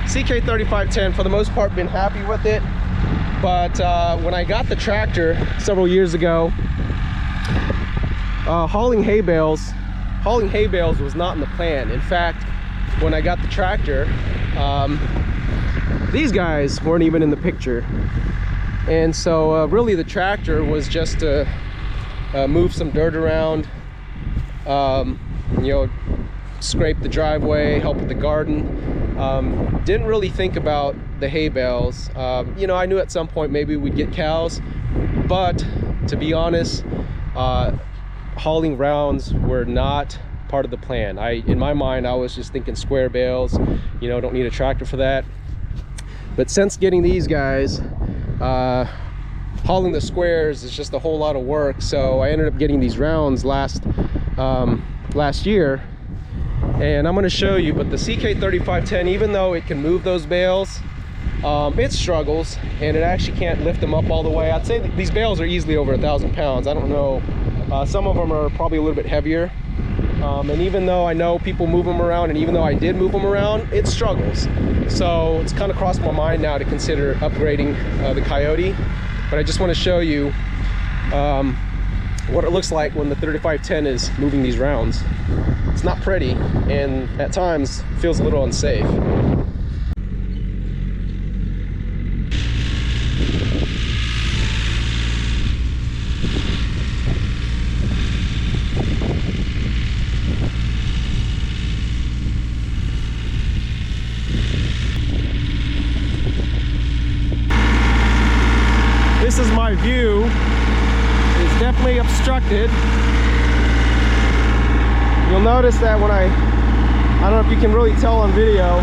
CK3510, for the most part, been happy with it. But when I got the tractor several years ago, hauling hay bales was not in the plan. In fact, when I got the tractor, these guys weren't even in the picture. And so really the tractor was just to move some dirt around, you know, scrape the driveway, help with the garden. Didn't really think about the hay bales. You know, I knew at some point maybe we'd get cows, but to be honest, hauling rounds were not part of the plan. In my mind, I was just thinking square bales, you know, don't need a tractor for that. But since getting these guys, hauling the squares is just a whole lot of work. So I ended up getting these rounds last year, and I'm going to show you. But the CK3510, even though it can move those bales, it struggles, and it actually can't lift them up all the way. I'd say that these bales are easily over 1,000 pounds. I don't know, some of them are probably a little bit heavier. And even though I know people move them around, and even though I did move them around, it struggles. So it's kind of crossed my mind now to consider upgrading the Kioti. But I just want to show you what it looks like when the 3510 is moving these rounds. It's not pretty, and at times feels a little unsafe. This is my view. It's definitely obstructed. You'll notice that when I don't know if you can really tell on video,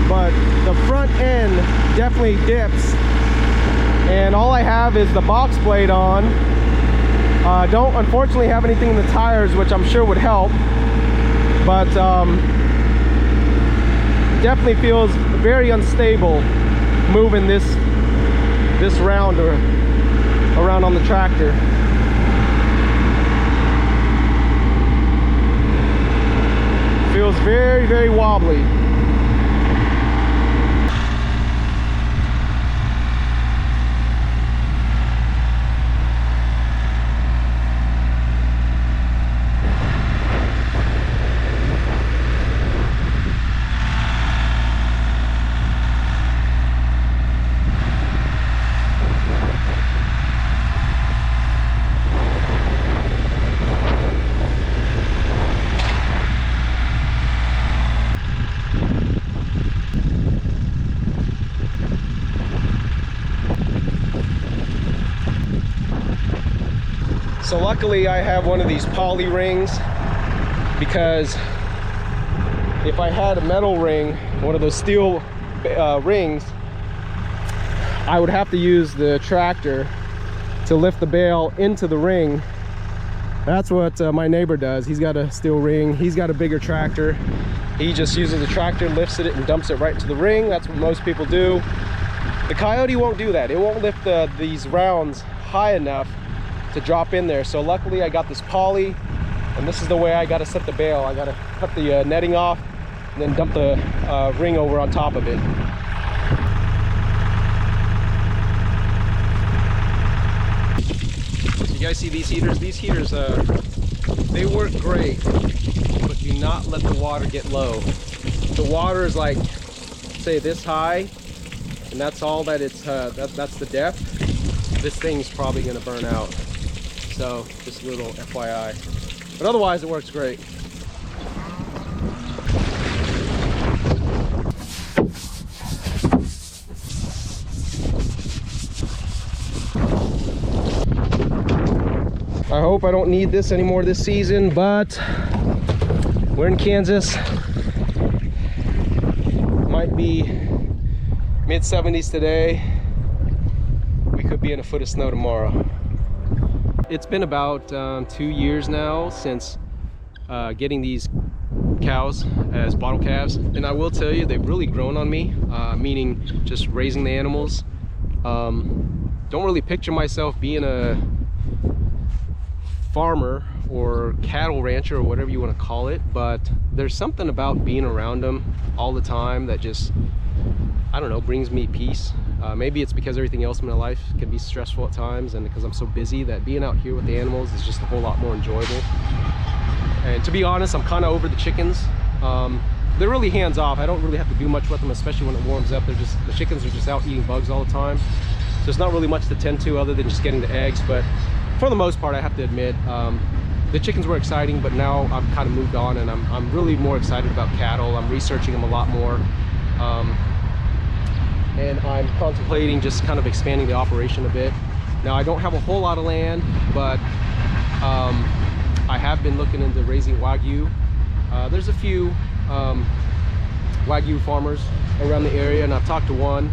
but the front end definitely dips, and all I have is the box blade on. Don't unfortunately have anything in the tires, which I'm sure would help, but definitely feels very unstable moving this round or around on the tractor. Feels very, very wobbly. So luckily I have one of these poly rings, because if I had a metal ring, one of those steel rings, I would have to use the tractor to lift the bale into the ring. That's what my neighbor does. He's got a steel ring. He's got a bigger tractor. He just uses the tractor, lifts it, and dumps it right into the ring. That's what most people do. The Kioti won't do that. It won't lift these rounds high enough to drop in there. So luckily I got this poly, and this is the way I got to set the bale. I got to cut the netting off and then dump the ring over on top of it. So you guys see these heaters? These heaters, they work great, but do not let the water get low. The water is like, say, this high, and that's all that it's, that's the depth. This thing's probably going to burn out. So just a little FYI, but otherwise it works great. I hope I don't need this anymore this season, but we're in Kansas. Might be mid-70s today. We could be in a foot of snow tomorrow. It's been about 2 years now since getting these cows as bottle calves, and I will tell you, they've really grown on me, meaning just raising the animals. Don't really picture myself being a farmer or cattle rancher or whatever you want to call it, but there's something about being around them all the time that just, I don't know, brings me peace. Maybe it's because everything else in my life can be stressful at times, and because I'm so busy, that being out here with the animals is just a whole lot more enjoyable. And to be honest, I'm kind of over the chickens. They're really hands off. I don't really have to do much with them, especially when it warms up. The chickens are just out eating bugs all the time. So it's not really much to tend to other than just getting the eggs. But for the most part, I have to admit, the chickens were exciting, but now I've kind of moved on, and I'm really more excited about cattle. I'm researching them a lot more. And I'm contemplating just kind of expanding the operation a bit. Now, I don't have a whole lot of land, but I have been looking into raising Wagyu. There's a few Wagyu farmers around the area, and I've talked to one,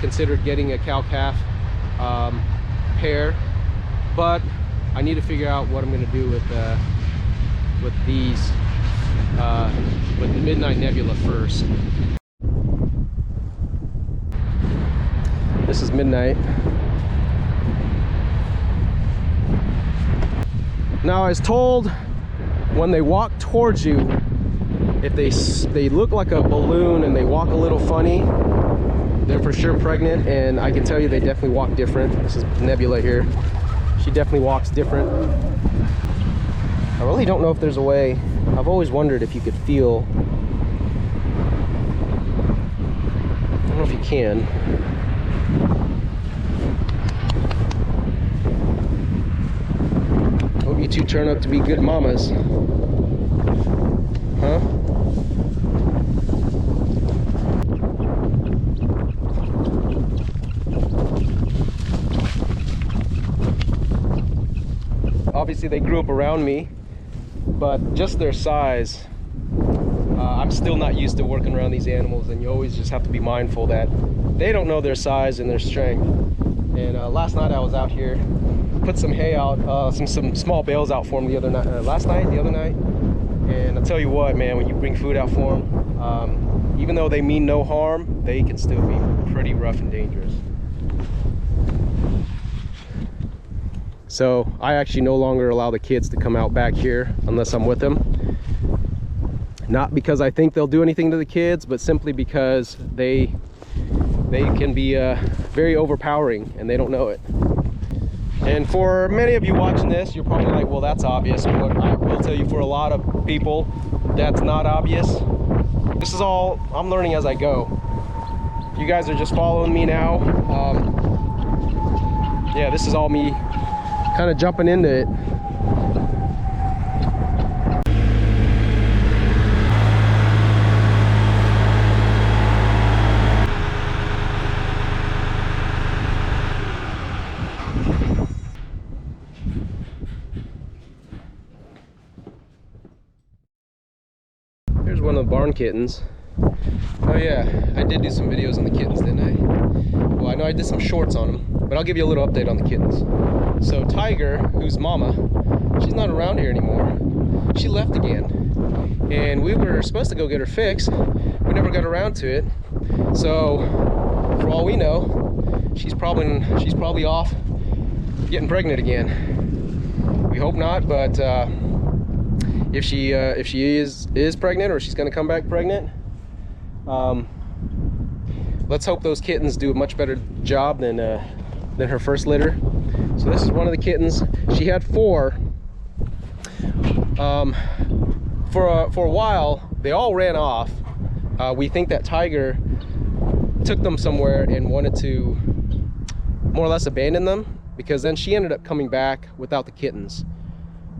considered getting a cow-calf pair, but I need to figure out what I'm going to do with these, with the Midnight Nebula first. This is Midnight. Now, I was told when they walk towards you, if they look like a balloon and they walk a little funny, they're for sure pregnant. And I can tell you they definitely walk different. This is Nebula here. She definitely walks different. I really don't know if there's a way. I've always wondered if you could feel. I don't know if you can. Hope you two turn out to be good mamas. Huh? Obviously they grew up around me, but just their size, I'm still not used to working around these animals, and you always just have to be mindful that they don't know their size and their strength. And last night I was out here, put some hay out, some small bales out for them the other night, the other night. And I'll tell you what, man, when you bring food out for them, even though they mean no harm, they can still be pretty rough and dangerous. So I actually no longer allow the kids to come out back here unless I'm with them. Not because I think they'll do anything to the kids, but simply because they can be very overpowering, and they don't know it. And for many of you watching this, you're probably like, well, that's obvious. But I will tell you, for a lot of people, that's not obvious. This is all I'm learning as I go. You guys are just following me now. Yeah, this is all me kind of jumping into it. Here's one of the barn kittens. Oh yeah, I did do some videos on the kittens, didn't I? Well, I know I did some shorts on them, but I'll give you a little update on the kittens. So Tiger, who's mama, she's not around here anymore. She left again, and we were supposed to go get her fixed. We never got around to it. So for all we know, she's probably off getting pregnant again. We hope not, but if she is pregnant, or she's going to come back pregnant, let's hope those kittens do a much better job than her first litter. So this is one of the kittens. She had 4. For a while, they all ran off. We think that Tiger took them somewhere and wanted to more or less abandon them, because then she ended up coming back without the kittens.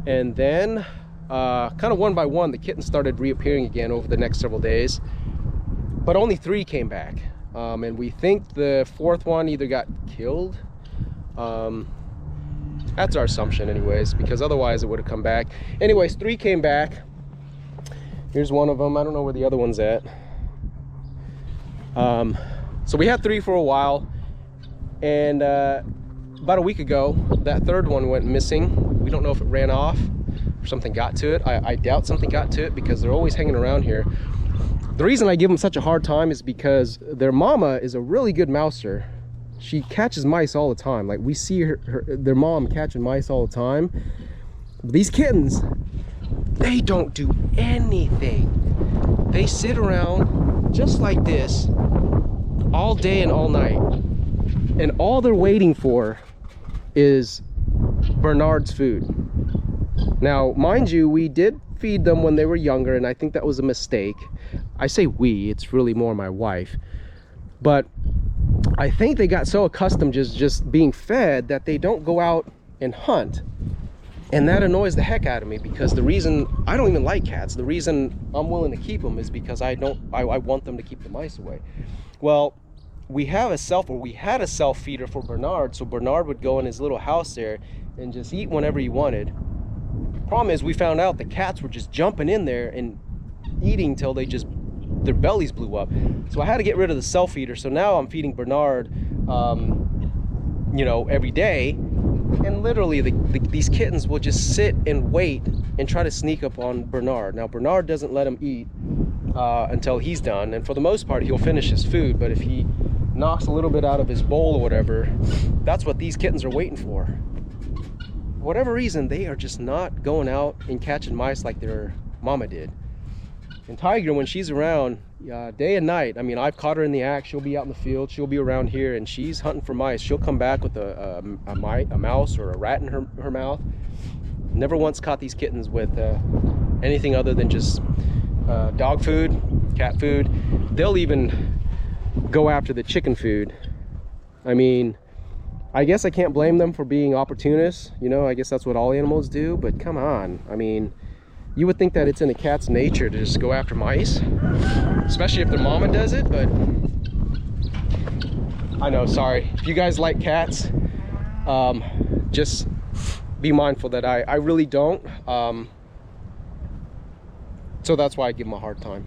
And then kind of one by one, the kittens started reappearing again over the next several days, but only 3 came back. And we think the 4th one either got killed. That's our assumption anyways, because otherwise it would have come back. Anyways, 3 came back. Here's one of them. I don't know where the other one's at. So we had 3 for a while, and about a week ago, that 3rd one went missing. We don't know if it ran off or something got to it. I doubt something got to it, because they're always hanging around here. The reason I give them such a hard time is because their mama is a really good mouser. She catches mice all the time. Like, we see their mom catching mice all the time, These kittens, they don't do anything. They sit around just like this all day and all night, and all they're waiting for is Bernard's food. Now, mind you, we did feed them when they were younger, and I think that was a mistake. I say we, it's really more my wife. But I think they got so accustomed just being fed that they don't go out and hunt. And that annoys the heck out of me, because the reason I don't even like cats, the reason I'm willing to keep them is because I want them to keep the mice away. Well, we had a self feeder for Bernard, so Bernard would go in his little house there and just eat whenever he wanted. Problem is, we found out the cats were just jumping in there and eating till their bellies blew up. So I had to get rid of the self feeder. So now I'm feeding Bernard, you know, every day. And literally these kittens will just sit and wait and try to sneak up on Bernard. Now, Bernard doesn't let him eat until he's done. And for the most part, he'll finish his food. But if he knocks a little bit out of his bowl or whatever, that's what these kittens are waiting for. For whatever reason, they are just not going out and catching mice like their mama did. And Tiger, when she's around day and night, I mean, I've caught her in the act. She'll be out in the field, she'll be around here, and she's hunting for mice. She'll come back with a mouse or a rat in her mouth. Never once caught these kittens with anything other than just dog food, cat food. They'll even go after the chicken food. I mean, I guess I can't blame them for being opportunists. You know, I guess that's what all animals do, but come on. I mean, you would think that it's in a cat's nature to just go after mice, especially if their mama does it, but I know, sorry. If you guys like cats, just be mindful that I really don't. So that's why I give them a hard time.